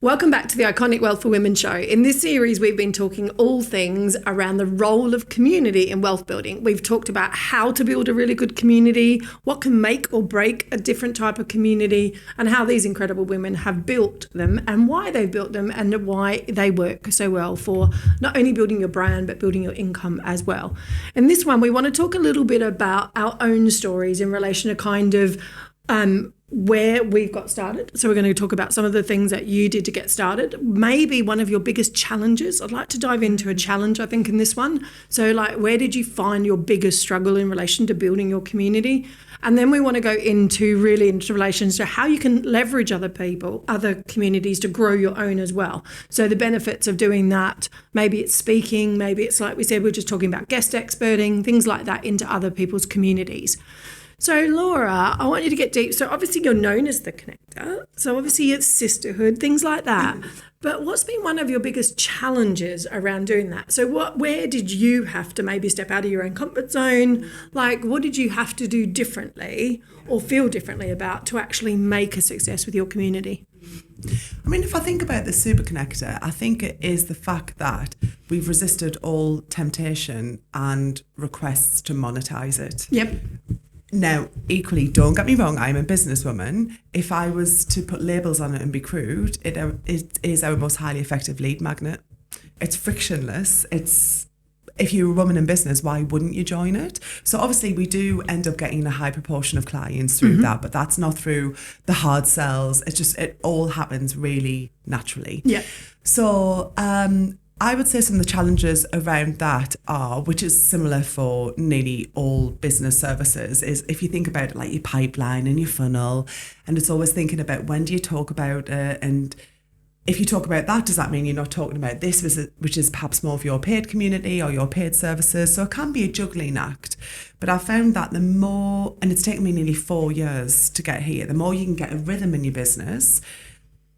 Welcome back to the Iconic Wealth for Women show. In this series, we've been talking all things around the role of community in wealth building. We've talked about how to build a really good community, what can make or break a different type of community, and how these incredible women have built them and why they've built them and why they work so well for not only building your brand, but building your income as well. In this one, we want to talk a little bit about our own stories in relation to kind of where we've got started. So we're going to talk about some of the things that you did to get started. Maybe one of your biggest challenges. I'd like to dive into a challenge, I think, in this one. So like, where did you find your biggest struggle in relation to building your community? And then we want to go into relations to how you can leverage other people, other communities to grow your own as well. So the benefits of doing that, maybe it's speaking, maybe it's like we said, we're just talking about guest experting, things like that into other people's communities. So Laura, I want you to get deep. So obviously you're known as the connector. So obviously it's sisterhood, things like that. But what's been one of your biggest challenges around doing that? So where did you have to maybe step out of your own comfort zone? Like, what did you have to do differently or feel differently about to actually make a success with your community? I mean, if I think about the super connector, I think it is the fact that we've resisted all temptation and requests to monetize it. Yep. Now, equally, don't get me wrong, I'm a businesswoman. If I was to put labels on it and be crude, it is our most highly effective lead magnet. It's frictionless. If you're a woman in business, why wouldn't you join it? So obviously we do end up getting a high proportion of clients through that, but that's not through the hard sells. It all happens really naturally. Yeah. So, I would say some of the challenges around that are, which is similar for nearly all business services, is if you think about like your pipeline and your funnel, and it's always thinking about when do you talk about it, and if you talk about that, does that mean you're not talking about this, which is perhaps more of your paid community or your paid services? So it can be a juggling act. But I found that the more, and it's taken me nearly 4 years to get here, the more you can get a rhythm in your business,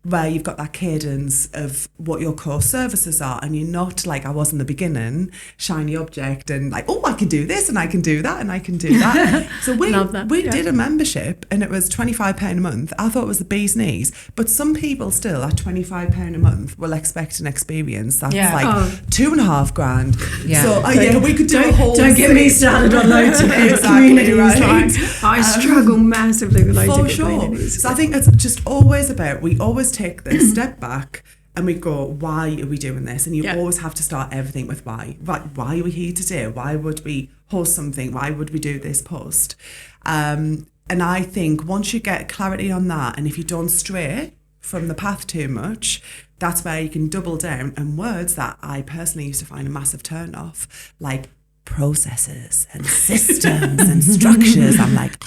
where you've got that cadence of what your core services are, and you're not like I was in the beginning, shiny object and like, oh, I can do this and I can do that and I can do that. So we did a membership and it was £25 a month. I thought it was the bee's knees, but some people still at £25 a month will expect an experience that's like $2.5 grand. Yeah. So we could do a whole Don't get me started on low ticket communities. Right. Like, I struggle massively with low ticket communities. So I think it's just always about, we always take the step back and we go, why are we doing this? And you always have to start everything with why. Why are we here today? Why would we host something? Why would we do this post? And I think once you get clarity on that, and if you don't stray from the path too much, that's where you can double down. And words that I personally used to find a massive turn off, like processes and systems and structures. I'm like,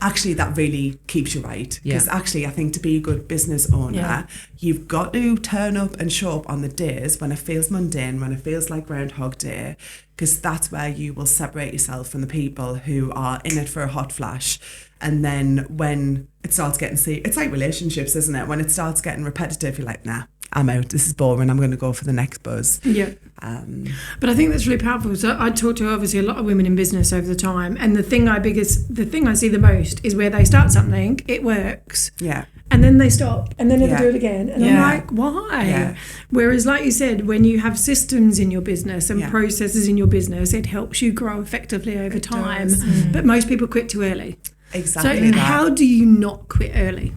actually, that really keeps you right. Because actually, I think to be a good business owner, you've got to turn up and show up on the days when it feels mundane, when it feels like Groundhog Day, because that's where you will separate yourself from the people who are in it for a hot flash. And then when it starts getting, it's like relationships, isn't it? When it starts getting repetitive, you're like, nah, I'm out. This is boring. I'm going to go for the next buzz. Yeah. But I think that's really powerful. So I talk to obviously a lot of women in business over the time, and the thing I see the most is where they start something, it works. Yeah. And then they stop and they never do it again. And I'm like, why? Yeah. Whereas, like you said, when you have systems in your business and processes in your business, it helps you grow effectively over time. But most people quit too early. Exactly. So how do you not quit early?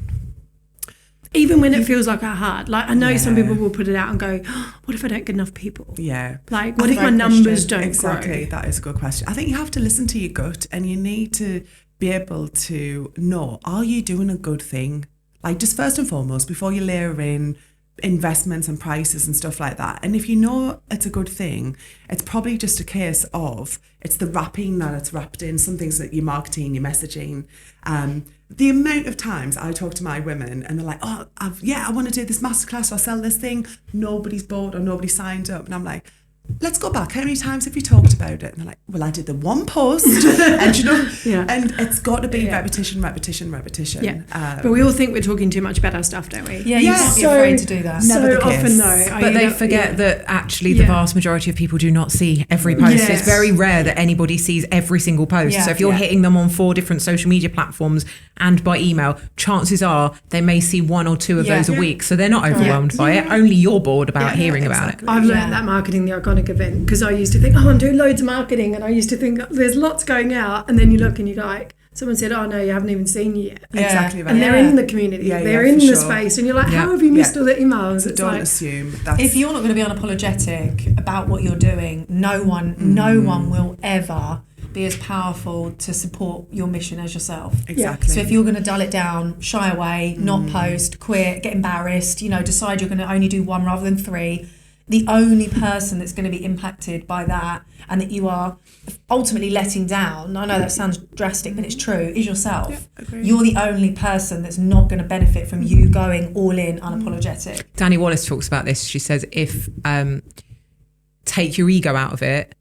Even when it feels like hard. Like, I know some people will put it out and go, oh, what if I don't get enough people? Yeah. Like, what if my numbers don't grow? Exactly. That is a good question. I think you have to listen to your gut, and you need to be able to know, are you doing a good thing? Like, just first and foremost, before you layer in investments and prices and stuff like that. And if you know it's a good thing, it's probably just a case of, it's the wrapping that it's wrapped in, some things that your marketing, your messaging. The amount of times I talk to my women and they're like, oh, I want to do this masterclass or sell this thing. Nobody's bought or nobody signed up. And I'm like, let's go back. How many times have you talked about it? And they're like, well, I did the one post. And and it's got to be repetition. Yeah. But we all think we're talking too much about our stuff, don't we? Yeah, you can't be afraid to do that. So often, though. But they forget that actually the vast majority of people do not see every post. Yes. It's very rare that anybody sees every single post. So if you're hitting them on 4 different social media platforms and by email, chances are they may see 1 or 2 of those a week. So they're not overwhelmed by it. Only you're bored about hearing about it. I've learned that marketing the Organic event, because I used to think, I'm doing loads of marketing, and I used to think there's lots going out, and then you look and you go like, someone said, oh no, you haven't even seen you yet. Exactly right. And they're in the community, they're in the space, and you're like, how have you missed all the emails? So it's don't like, assume if you're not going to be unapologetic about what you're doing, no one will ever be as powerful to support your mission as yourself. Exactly. So if you're going to dull it down, shy away, not post, quit, get embarrassed, decide you're going to only do 1 rather than 3, the only person that's going to be impacted by that and that you are ultimately letting down, I know that sounds drastic, but it's true, is yourself. You're the only person that's not going to benefit from you going all in unapologetic. Danny Wallace talks about this. She says, if take your ego out of it,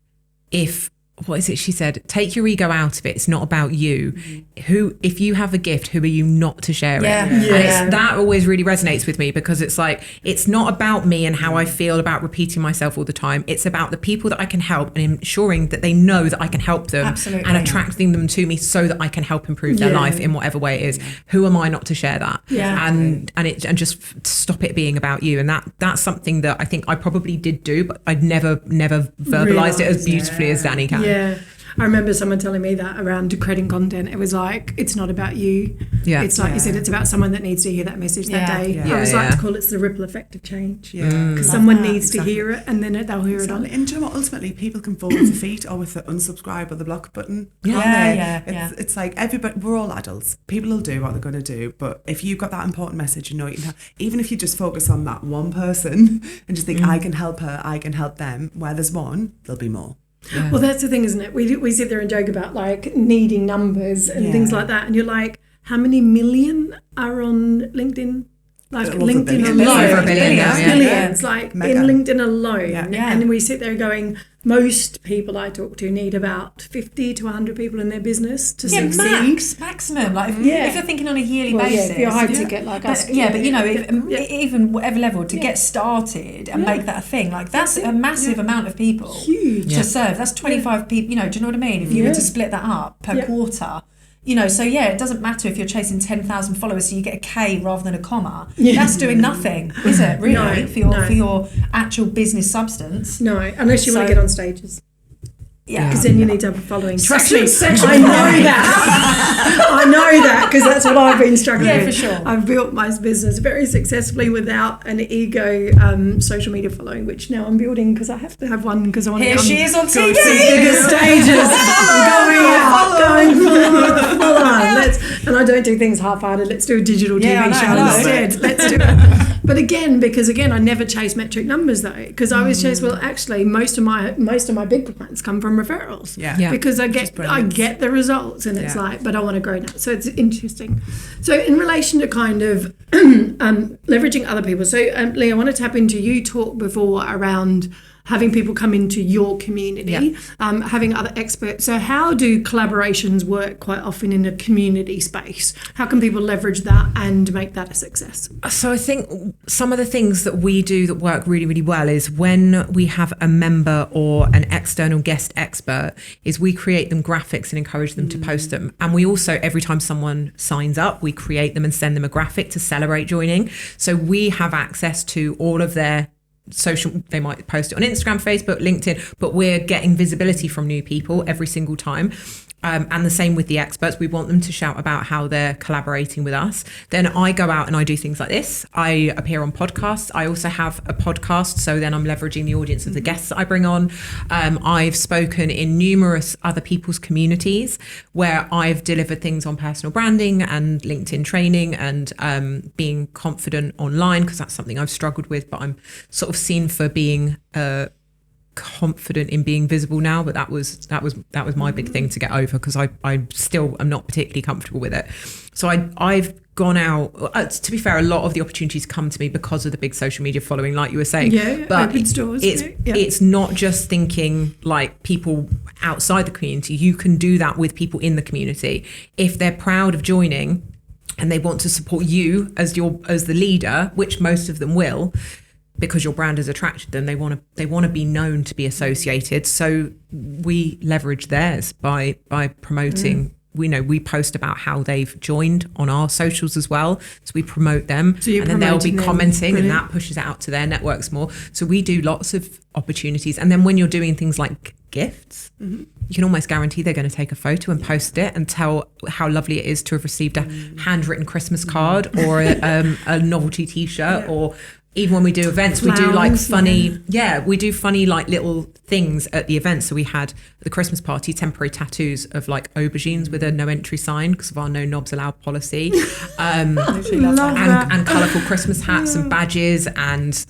what is it she said? Take your ego out of it. It's not about you. If you have a gift, who are you not to share it? And that always really resonates with me, because it's like, it's not about me and how I feel about repeating myself all the time. It's about the people that I can help and ensuring that they know that I can help them. Absolutely. And attracting them to me so that I can help improve their life in whatever way it is. Who am I not to share that? And just stop it being about you. And that's something that I think I probably did do, but I'd never verbalized it as beautifully as Danny can. Yeah. I remember someone telling me that around creating content. It was like, it's not about you. It's like you said, it's about someone that needs to hear that message that day. I always like to call it the ripple effect of change. Because someone needs to hear it, and then they'll hear it on. And do you know what? Ultimately, people can vote with the feet or with the unsubscribe or the block button. It's like everybody, we're all adults. People will do what they're going to do. But if you've got that important message, you can have, even if you just focus on that one person and just think, I can help her, I can help them, where there's one, there'll be more. Yeah. Well, that's the thing, isn't it? We sit there and joke about like needing numbers and things like that, and you're like, how many million are on LinkedIn? Like LinkedIn alone, over a billion now, billions, like Mega. In LinkedIn alone, and we sit there going, most people I talk to need about 50 to 100 people in their business to succeed. Maximum. Like if you're thinking on a yearly basis, if you're high ticket like us, even whatever level to get started and make that a thing, like that's a massive amount of people to serve. That's 25 people. Do you know what I mean? If you were to split that up per quarter. So it doesn't matter if you're chasing 10,000 followers, so you get a K rather than a comma. That's doing nothing, is it? Really, for your actual business substance. No, unless you want to get on stages. Yeah, because then you need to have a following. Trust me, I know that. I know that because that's what I've been struggling with. Yeah, for sure. I've built my business very successfully without an ego social media following, which now I'm building because I have to have one because I want to. Here she is on TV. Bigger stages. I'm going full on. And I don't do things half-hearted. Let's do a digital TV show instead. Let's do it. But because I never chase metric numbers though, because I always chase. Well, actually, most of my big clients come from referrals. Because I get the results, and it's like, but I want to grow now. So it's interesting. So in relation to kind of leveraging other people. So Lee, I want to tap into you talked before around having people come into your community, having other experts. So how do collaborations work quite often in a community space? How can people leverage that and make that a success? So I think some of the things that we do that work really, really well is when we have a member or an external guest expert, is we create them graphics and encourage them to post them. And we also, every time someone signs up, we create them and send them a graphic to celebrate joining. So we have access to all of their social, they might post it on Instagram, Facebook, LinkedIn, but we're getting visibility from new people every single time. And the same with the experts. We want them to shout about how they're collaborating with us. Then I go out and I do things like this. I appear on podcasts. I also have a podcast, so then I'm leveraging the audience of the guests that I bring on. I've spoken in numerous other people's communities where I've delivered things on personal branding and LinkedIn training and being confident online, because that's something I've struggled with, but I'm sort of seen for being confident in being visible now, but that was my big thing to get over, because I still am not particularly comfortable with it. So I've gone out, to be fair, a lot of the opportunities come to me because of the big social media following, like you were saying. But open stores. It's not just thinking like people outside the community. You can do that with people in the community if they're proud of joining and they want to support you as the leader, which most of them will, because your brand has attracted them. They want to be known to be associated. So we leverage theirs by promoting. We post about how they've joined on our socials as well. So we promote them, and then they'll be commenting, and that pushes it out to their networks more. So we do lots of opportunities. And then when you're doing things like gifts, you can almost guarantee they're going to take a photo and post it and tell how lovely it is to have received a handwritten Christmas card or a novelty t-shirt, or even when we do events, we do like funny, we do funny like little things at the event. So we had at the Christmas party temporary tattoos of like aubergines with a no entry sign because of our no knobs allowed policy, and colourful Christmas hats and badges and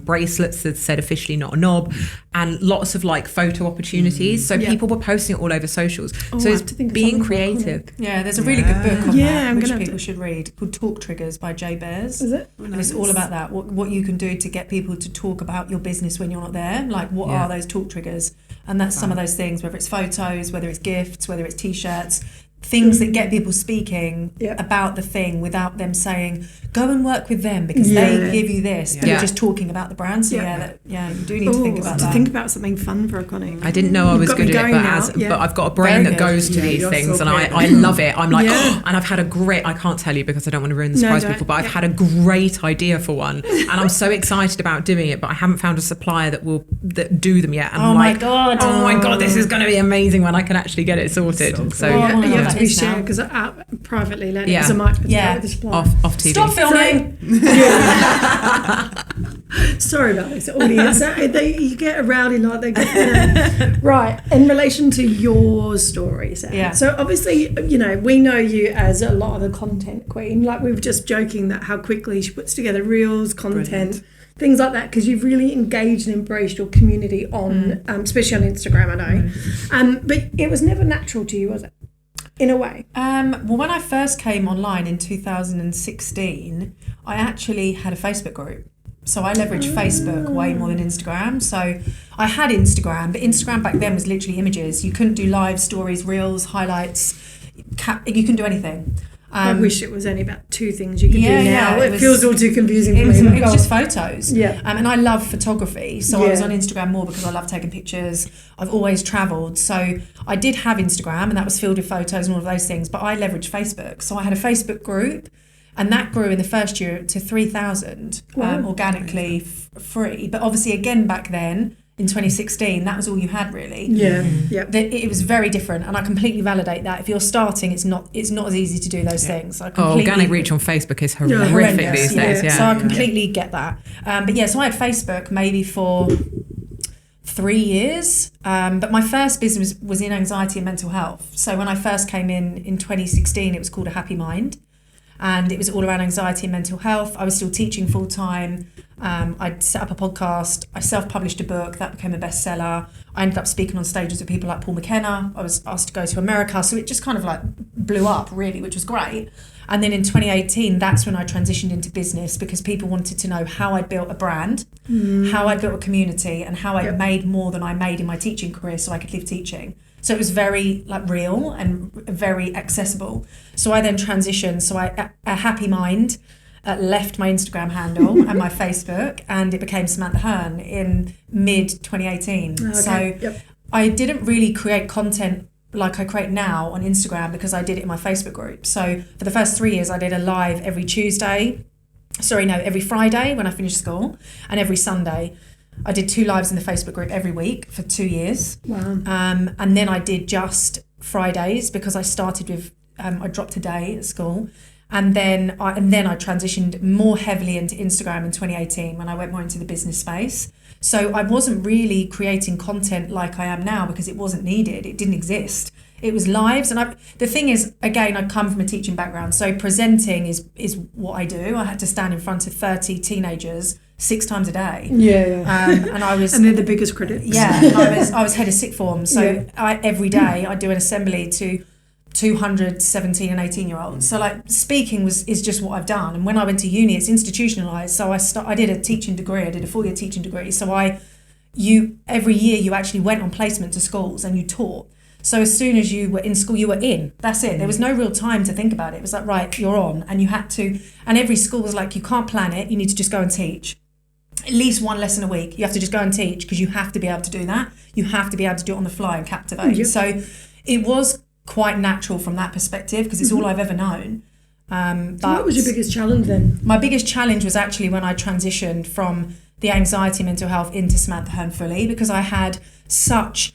bracelets that said officially not a knob, and lots of like photo opportunities. So people were posting it all over socials. So it's being creative. Yeah, there's a really good book on that which people should read, called Talk Triggers by Jay Baers. Is it? And it's all about that. What you can do to get people to talk about your business when you're not there. Like, what are those talk triggers? And that's some of those things, whether it's photos, whether it's gifts, whether it's t-shirts, things that get people speaking about the thing without them saying, go and work with them because they give you this. But you're just talking about the brand. So you do need to think about that. To think about something fun for Iconic. I didn't know I was good at it, but I've got a brain that goes to these things, and I love it. I'm like, and I've had a great, I can't tell you because I don't want to ruin the surprise people, but I've had a great idea for one, and I'm so excited about doing it, but I haven't found a supplier that do them yet. And oh my god, this is going to be amazing when I can actually get it sorted. So you have to be shared, because privately, Lenny, because I might put it with the supplier. Off TV. Stop filming. Sorry about this audience. You get a rowdy like they get. Right, in relation to your story, Sarah. So obviously, we know you as a lot of the content queen. Like, we were just joking that how quickly she puts together reels, content, things like that, because you've really engaged and embraced your community on, especially on Instagram, I know. But it was never natural to you, was it? In a way. Well, when I first came online in 2016, I actually had a Facebook group. So I leveraged Facebook way more than Instagram. So I had Instagram, but Instagram back then was literally images. You couldn't do live stories, reels, highlights. You couldn't do anything. I wish it was only about two things you could do now. It feels all too confusing for me. It was just photos. Yeah. And I love photography. So I was on Instagram more because I love taking pictures. I've always travelled. So I did have Instagram, and that was filled with photos and all of those things. But I leveraged Facebook. So I had a Facebook group, and that grew in the first year to 3,000 organically free. But obviously, again, back then, in 2016, that was all you had, really. It was very different, and I completely validate that. If you're starting, it's not as easy to do those things. Organic reach on Facebook is horrific these days. So I completely get that. So I had Facebook maybe for 3 years, but my first business was in anxiety and mental health. So when I first came in 2016, it was called A Happy Mind, and it was all around anxiety and mental health. I was still teaching full time. I'd set up a podcast. I self-published a book that became a bestseller. I ended up speaking on stages with people like Paul McKenna. I was asked to go to America, so it just kind of like blew up, really, which was great. And then in 2018, that's when I transitioned into business, because people wanted to know how I'd built a brand, how I'd built a community, and how I'd made more than I made in my teaching career so I could live teaching. So it was very real and very accessible. So I then transitioned. So A Happy Mind left my Instagram handle and my Facebook, and it became Samantha Hearn in mid 2018. So I didn't really create content like I create now on Instagram because I did it in my Facebook group. So for the first 3 years, I did a live every Friday when I finished school, and every Sunday. I did 2 lives in the Facebook group every week for 2 years. Wow. And then I did just Fridays because I started with, I dropped a day at school. And then I transitioned more heavily into Instagram in 2018 when I went more into the business space. So I wasn't really creating content like I am now because it wasn't needed. It didn't exist. It was lives. And the thing is, again, I come from a teaching background. So presenting is what I do. I had to stand in front of 30 teenagers 6 times a day. And I was, and they're the biggest critics. And I was head of sixth form, so every day I do an assembly to 200 17 and 18-year-olds. So like speaking is just what I've done. And when I went to uni, it's institutionalized. So I did a teaching degree. I did a 4-year teaching degree. So every year you actually went on placement to schools and you taught. So as soon as you were in school, you were in. That's it. There was no real time to think about it. It was like, right, you're on, and you had to. And every school was like, you can't plan it. You need to just go and teach. At least 1 lesson a week. You have to just go and teach, because you have to be able to do that. You have to be able to do it on the fly and captivate. So it was quite natural from that perspective, because it's all I've ever known. But what was your biggest challenge then? My biggest challenge was actually when I transitioned from the anxiety mental health into Samantha Hearn fully, because I had such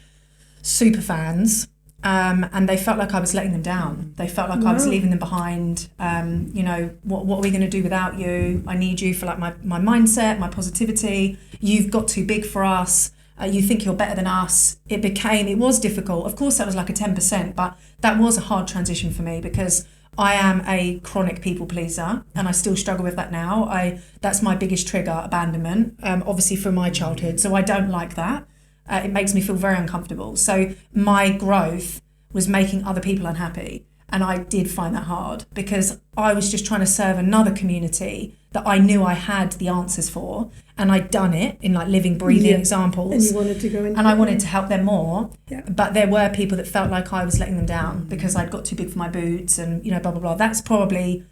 super fans, and they felt like I was letting them down. They felt like I was leaving them behind. What are we going to do without you? I need you for like my mindset, my positivity. You've got too big for us. You think you're better than us. It was difficult. Of course, that was like a 10%, but that was a hard transition for me, because I am a chronic people pleaser, and I still struggle with that now. That's my biggest trigger, abandonment, obviously from my childhood. So I don't like that. It makes me feel very uncomfortable. So my growth was making other people unhappy. And I did find that hard, because I was just trying to serve another community that I knew I had the answers for. And I'd done it in like living, breathing examples. And you wanted to go into and I wanted to help them more. But there were people that felt like I was letting them down because I'd got too big for my boots and, blah, blah, blah. That's probably...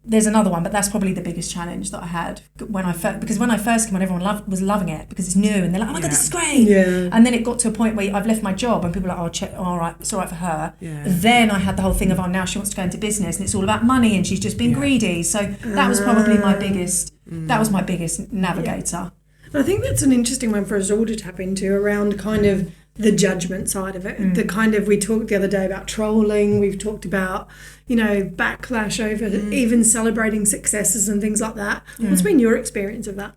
There's another one, but that's probably the biggest challenge that I had when I first came on. Everyone was loving it because it's new, and they're like, "Oh my god, this is great!" And then it got to a point where I've left my job, and people are like, "Oh, all right, it's all right for her." Then I had the whole thing of, "Oh, now she wants to go into business, and it's all about money, and she's just been greedy." So that was probably my biggest. That was my biggest navigator. I think that's an interesting one for us all to tap into, around kind of the judgment side of it. The kind of, we talked the other day about trolling. We've talked about, backlash over even celebrating successes and things like that. What's been your experience of that?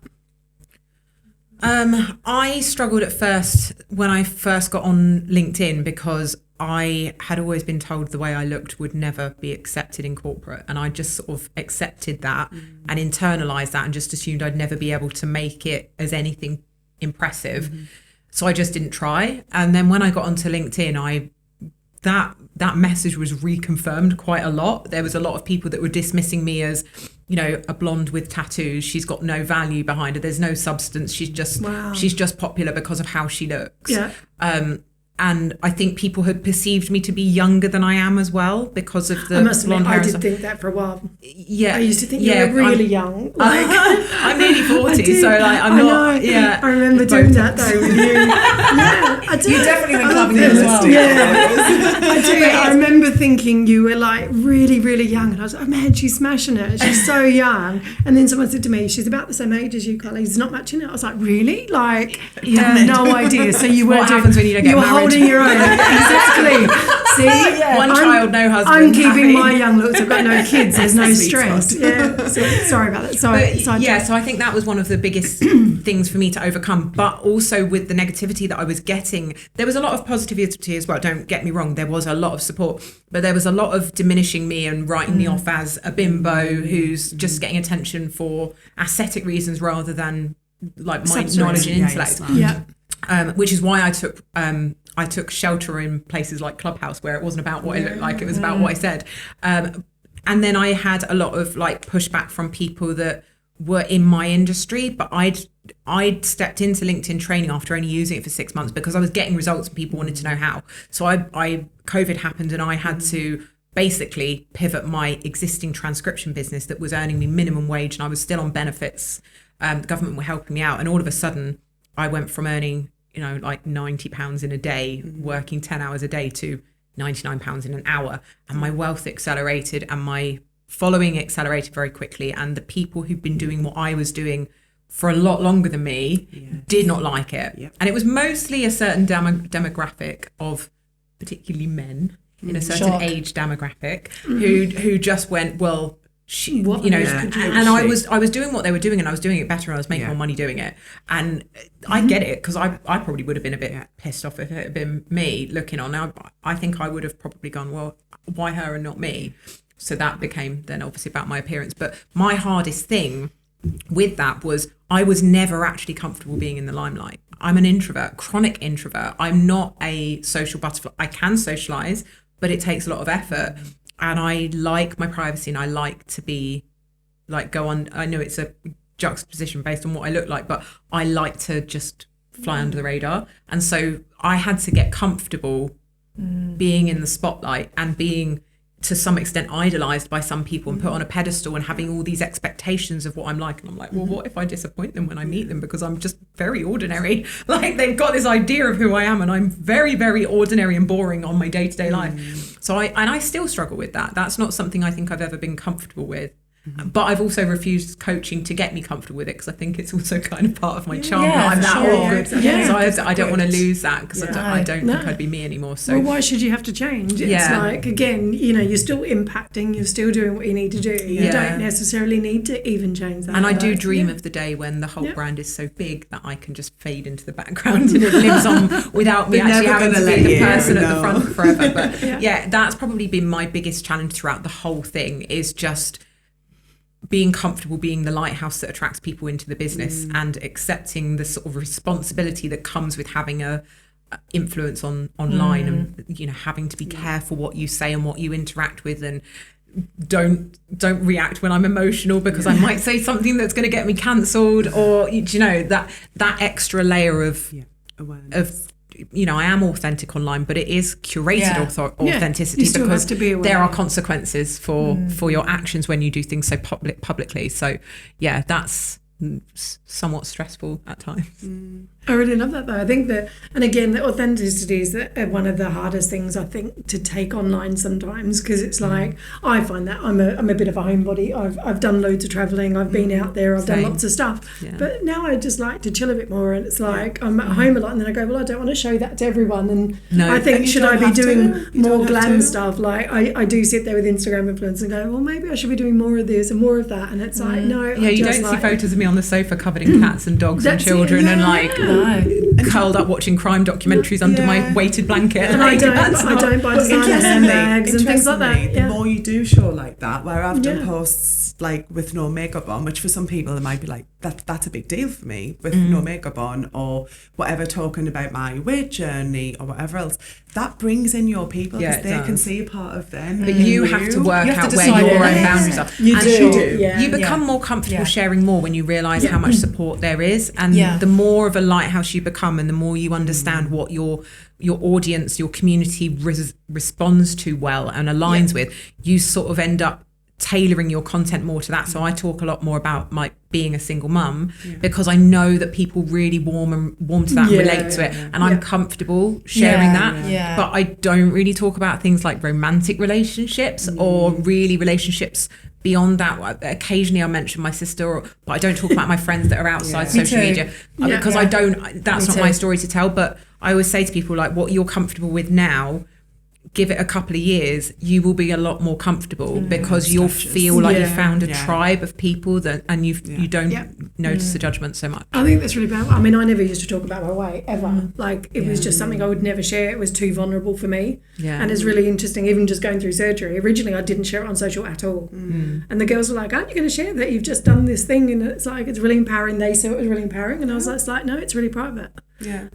I struggled at first when I first got on LinkedIn, because I had always been told the way I looked would never be accepted in corporate, and I just sort of accepted that and internalized that, and just assumed I'd never be able to make it as anything impressive. So I just didn't try. And then when I got onto LinkedIn, that message was reconfirmed quite a lot. There was a lot of people that were dismissing me as, a blonde with tattoos. She's got no value behind her. There's no substance. She's just popular because of how she looks. And I think people had perceived me to be younger than I am as well, because of the blonde hair. I did think that for a while. Yeah, I used to think you were really young. I'm nearly 40, so like I'm not. Yeah, I remember doing that though with you. I do. You definitely went clubbing as well. I do. I remember thinking you were like really, really young, and I was like, oh man, she's smashing it. She's so young. And then someone said to me, she's about the same age as you, Carly. She's not matching it. I was like, really? Like, no idea. So you were. What happens when you don't get married? Your own. Exactly. See, one child, no husband. I'm keeping my young looks. I've got no kids. There's no stress. Sorry about that. So I think that was one of the biggest things for me to overcome. But also with the negativity that I was getting, there was a lot of positivity as well. Don't get me wrong. There was a lot of support, but there was a lot of diminishing me and writing me off as a bimbo who's just getting attention for aesthetic reasons rather than like my knowledge and intellect. Which is why I took shelter in places like Clubhouse, where it wasn't about what I looked like, it was about what I said. And then I had a lot of like pushback from people that were in my industry, but I'd stepped into LinkedIn training after only using it for 6 months because I was getting results and people wanted to know how. So COVID happened, and I had to basically pivot my existing transcription business that was earning me minimum wage, and I was still on benefits. The government were helping me out, and all of a sudden I went from earning like £90 in a day, working 10 hours a day, to £99 in an hour. And my wealth accelerated, and my following accelerated very quickly. And the people who've been doing what I was doing for a lot longer than me did not like it. And it was mostly a certain demographic of particularly men in a certain age demographic who just went, well, I was doing what they were doing, and I was doing it better, and I was making more money doing it. And I get it, because I probably would have been a bit pissed off if it had been me looking on. Now, I think I would have probably gone, well, why her and not me? So that became then obviously about my appearance. But my hardest thing with that was I was never actually comfortable being in the limelight. I'm an introvert, chronic introvert. I'm not a social butterfly. I can socialize, but it takes a lot of effort. And I like my privacy, and I like to be like go on. I know it's a juxtaposition based on what I look like, but I like to just fly under the radar. And so I had to get comfortable being in the spotlight and being to some extent idolized by some people and put on a pedestal and having all these expectations of what I'm like. And I'm like, well, what if I disappoint them when I meet them, because I'm just very ordinary? Like, they've got this idea of who I am, and I'm very, very ordinary and boring on my day-to-day life. So I still struggle with that. That's not something I think I've ever been comfortable with. But I've also refused coaching to get me comfortable with it, because I think it's also kind of part of my charm. I'm that awkward. So I don't want to lose that, because I don't think I'd be me anymore. So well, why should you have to change? It's like, again, you're still impacting, you're still doing what you need to do. You don't necessarily need to even change that. And I do dream of the day when the whole brand is so big that I can just fade into the background and it lives on without me actually having to be the person at the front forever. But that's probably been my biggest challenge throughout the whole thing, is just being comfortable being the lighthouse that attracts people into the business and accepting the sort of responsibility that comes with having a influence online and having to be careful what you say and what you interact with, and don't react when I'm emotional, because I might say something that's going to get me cancelled, or that extra layer of awareness. I am authentic online, but it is curated authenticity, because there are consequences for your actions when you do things so publicly. So that's somewhat stressful at times. I really love that, though. I think that, and again, the authenticity is one of the hardest things, I think, to take online sometimes, because it's like, I find that I'm a bit of a homebody. I've done loads of travelling, I've been out there, I've done lots of stuff, but now I just like to chill a bit more, and it's like I'm at home a lot, and then I go, well, I don't want to show that to everyone, and I think, should I be doing more glam stuff? Like I do sit there with Instagram influencers and go, well, maybe I should be doing more of this and more of that, and it's like, no. You don't see photos of me on the sofa covered in cats and dogs and children and like curled up watching crime documentaries under my weighted blanket. And I don't buy designer handbags and things like that. The more you do show like that, where I've done posts like with no makeup on, which for some people it might be like, that's a big deal for me, with no makeup on or whatever, talking about my weight journey or whatever else, that brings in your people, because they can see a part of them. But you have to work out where your own boundaries are. You do. You become more comfortable sharing more when you realise how much support there is, and the more of a lighthouse you become, and the more you understand what your audience, your community responds to well and aligns with, you sort of end up tailoring your content more to that. So I talk a lot more about my being a single mum, because I know that people really warm to that and relate to it, and I'm comfortable sharing that. But I don't really talk about things like romantic relationships or really relationships beyond that. Occasionally I'll mention my sister, but I don't talk about my friends that are outside social media, because I don't, that's not my story to tell. But I always say to people, like, what you're comfortable with now, give it a couple of years, you will be a lot more comfortable, because you'll feel like you've found a tribe of people that, and you don't notice the judgment so much. I think that's really bad. I mean, I never used to talk about my weight ever. Like, it was just something I would never share. It was too vulnerable for me. And it's really interesting, even just going through surgery. Originally, I didn't share it on social at all. And the girls were like, aren't you going to share that you've just done this thing? And it's like, it's really empowering. They saw it was really empowering. And I was like, no, it's really private.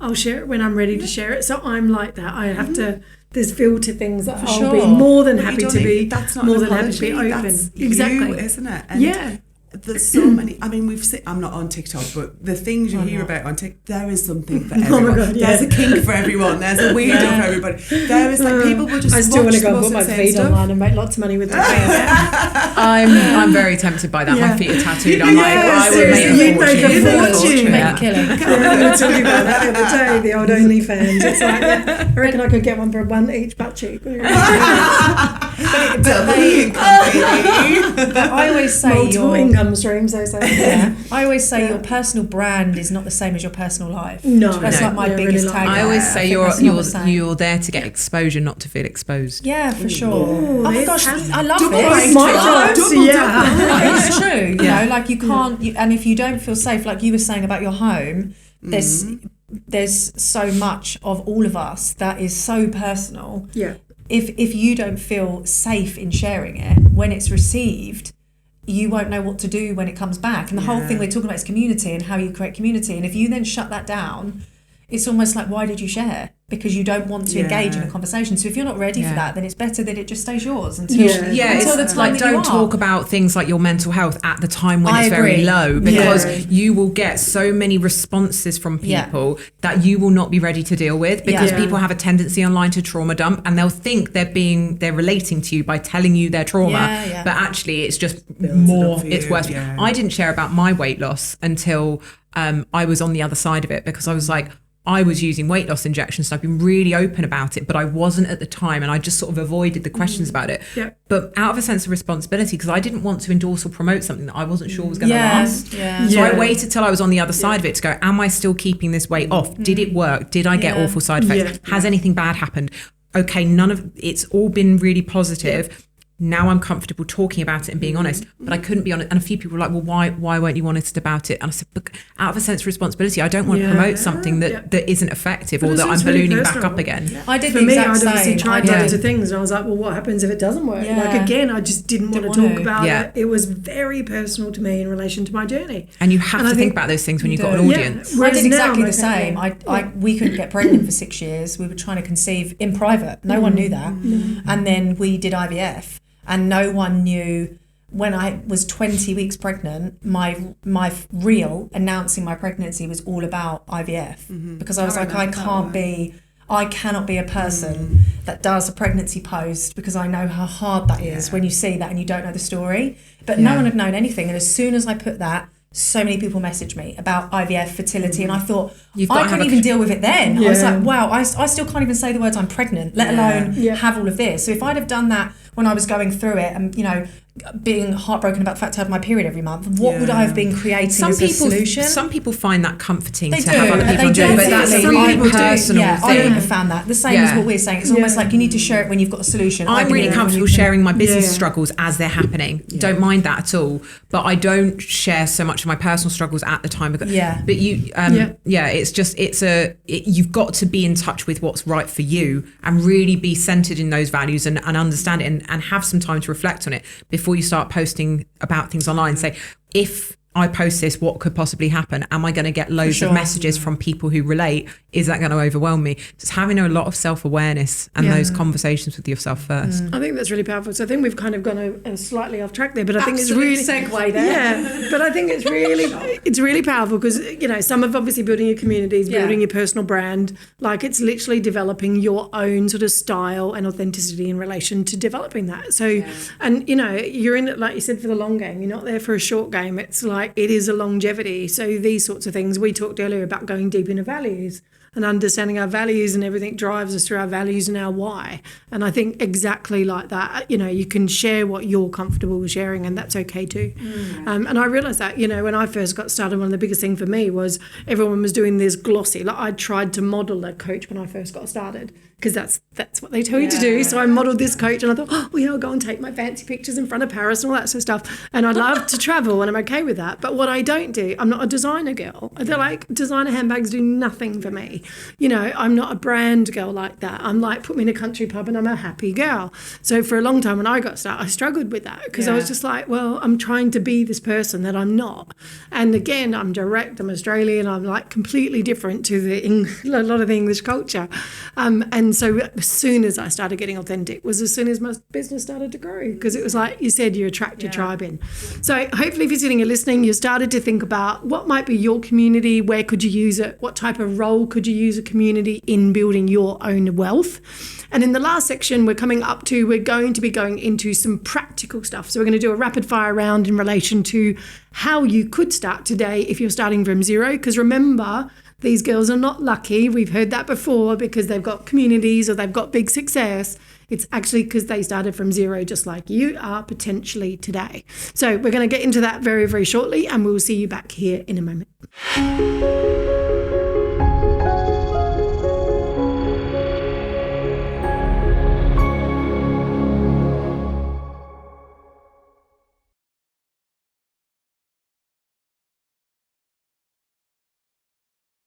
I'll share it when I'm ready to share it. So I'm like that. I have to... There's filter things that I'll be more than happy to be. That's not more than happy to be open. That's exactly, you, isn't it? And there's so many. I mean, I'm not on TikTok, but the things you hear about on TikTok, there is something for everyone. Oh my God, there's a kink for everyone. There's a weirdo for everybody. There is like people will just. I still want to go and put my feet stuff online and make lots of money with that. I'm very tempted by that. My feet are tattooed. I'm like, I would make a fortune. Make a killing. We were talking about that the other day. The old OnlyFans. It's like, I reckon I could get one for one each butt cheek. But I always say multiple income streams. I always say your personal brand is not the same as your personal life. No, that's like my biggest tag. I always say you're there to get exposure, not to feel exposed. Yeah, for sure. Oh my gosh, I love it. It's true. You know, like you can't. And if you don't feel safe, like you were saying about your home, there's so much of all of us that is so personal. Yeah. If you don't feel safe in sharing it, when it's received, you won't know what to do when it comes back. And the whole thing we're talking about is community and how you create community. And if you then shut that down, it's almost like, why did you share? Because you don't want to engage in a conversation. So if you're not ready for that, then it's better that it just stays yours until the time like, that don't you are. talk about things like your mental health at the time when it's very low, because you will get so many responses from people that you will not be ready to deal with, because people have a tendency online to trauma dump, and they'll think they're relating to you by telling you their trauma, but actually it's just it's worse. I didn't share about my weight loss until I was on the other side of it, because I was like, I was using weight loss injections, so I've been really open about it, but I wasn't at the time, and I just sort of avoided the questions about it. But out of a sense of responsibility, because I didn't want to endorse or promote something that I wasn't sure was going to last. So I waited till I was on the other side of it to go, am I still keeping this weight off? Did it work? Did I get awful side effects? Has anything bad happened? Okay, it's all been really positive. Now I'm comfortable talking about it and being honest, but I couldn't be honest. And a few people were like, well, why weren't you honest about it? And I said, look, out of a sense of responsibility, I don't want to promote something that isn't effective, but or that I'm ballooning back up again. I did For the me, exact I'd same. obviously tried loads of things, and I was like, well, what happens if it doesn't work? Like, again, I just didn't want to talk about it. It was very personal to me in relation to my journey. And you have to think about those things when you've got an audience. I did exactly the same. We couldn't get pregnant for 6 years. We were trying to conceive in private. No one knew that. And then we did IVF. And no one knew. When I was 20 weeks pregnant, my reel announcing my pregnancy was all about IVF, because I was like, I cannot be a person that does a pregnancy post, because I know how hard that is when you see that and you don't know the story. But no one had known anything. And as soon as I put that, so many people messaged me about IVF, fertility, and I thought, I couldn't even deal with it then. I was like, wow, I still can't even say the words I'm pregnant, let alone have all of this. So if I'd have done that when I was going through it and, being heartbroken about the fact I have my period every month, what would I have been creating as a solution? Some people find that comforting to have other people do it, but that's a really personal thing. I wouldn't have found that. The same as what we're saying. It's almost like you need to share it when you've got a solution. I'm really comfortable sharing my business struggles as they're happening. Don't mind that at all. But I don't share so much of my personal struggles at the time. But you, it's just, you've got to be in touch with what's right for you and really be centered in those values and understand it and have some time to reflect on it before you start posting about things online. Say, if I post this, what could possibly happen? Am I going to get loads of messages from people who relate? Is that going to overwhelm me? Just having a lot of self-awareness and those conversations with yourself first. I think that's really powerful. So I think we've kind of gone slightly off track there, but I think it's really segue there. Yeah, but I think it's really powerful because some of obviously building your communities, building your personal brand, like it's literally developing your own sort of style and authenticity in relation to developing that. So, and you're in it, like you said, for the long game. You're not there for a short game. It's like it is a longevity. So these sorts of things, we talked earlier about going deep into values and understanding our values, and everything drives us through our values and our why. And I think exactly like that, you can share what you're comfortable with sharing, and that's okay too. And I realised that, when I first got started, one of the biggest things for me was everyone was doing this glossy. Like I tried to model a coach when I first got started, because that's what they tell you to do. So I modelled this coach, and I thought, I'll go and take my fancy pictures in front of Paris and all that sort of stuff. And I love to travel, and I'm okay with that. But what I don't do, I'm not a designer girl. They're like, designer handbags do nothing for me. I'm not a brand girl like that. I'm like, put me in a country pub and I'm a happy girl. So for a long time when I got started, I struggled with that, because I was just like, well, I'm trying to be this person that I'm not. And again, I'm direct, I'm Australian, I'm like completely different to a lot of the English culture. And so as soon as I started getting authentic was as soon as my business started to grow, because it was like you said, you attract your tribe in. So hopefully if you're sitting and listening, you started to think about what might be your community, where could you use it, what type of role could you use a community in building your own wealth. And in the last section we're going to be going into some practical stuff. So we're going to do a rapid fire round in relation to how you could start today if you're starting from zero, because remember, these girls are not lucky. We've heard that before, because they've got communities or they've got big success. It's actually because they started from zero, just like you are potentially today. So we're going to get into that very, very shortly, and we'll see you back here in a moment.